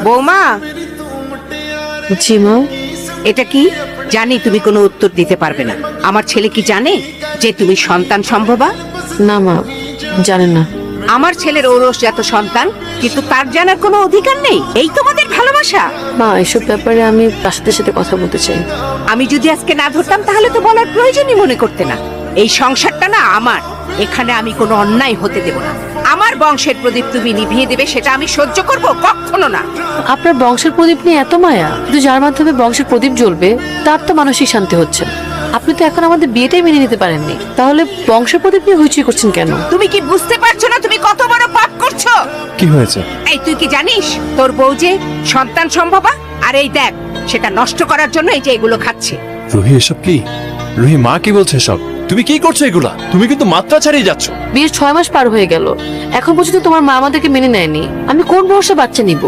বৌমা, জি মা। এটা কি? জানি তুমি কোনো উত্তর দিতে পারবে না। আমার ছেলে কি জানে যে তুমি সন্তান সম্ভবা? না মা, জানেন না। আমার ছেলের ঔরসজাত সন্তান, কিন্তু তার জানার কোনো অধিকার নেই। এই তোমাদের ভালোবাসা? মা, এসব ব্যাপারে আমি রাশেদের সাথে কথা বলতে চাই। আমি যদি আজকে না ধরতাম তাহলে তো বলার প্রয়োজনই মনে করতে না। এই সংসারটা না আমার, এখানে আমি কোনো অন্যায় হতে দেব না। আমার বংশের প্রদীপ তুমি নিভিয়ে দেবে সেটা আমি সহ্য করব? কখনো না। আপনার বংশের প্রদীপ নিয়ে এত মায়া, কিন্তু যার মাধ্যমে বংশের প্রদীপ জ্বলবে তার তো মানসিক শান্তি হচ্ছে না। আপনি তো এখন আমাদের বিয়েটাই মেনে নিতে পারেননি, তাহলে বংশের প্রদীপ নিয়ে হইচই করছেন কেন? তুমি কি বুঝতে পারছো না তুমি কত বড় পাপ করছো? কি হয়েছে? এই তুই কি জানিস তোর বউ যে সন্তান সম্ভবা? আর এই দেখ, সেটা নষ্ট করার জন্য এই যে এগুলো খাচ্ছে। রুহি, এসব কি? রুহি, মা কি বলছে সব? তুমি কি করছো এগুলা? তুমি কিন্তু মাত্রা ছাড়িয়ে যাচ্ছ। বিয়ের 6 মাস পার হয়ে গেল, এখন পর্যন্ত তোমার মা আমাদেরকে মেনে নেয়নি। আমি কোন ভরসা বাচ্চা নিব?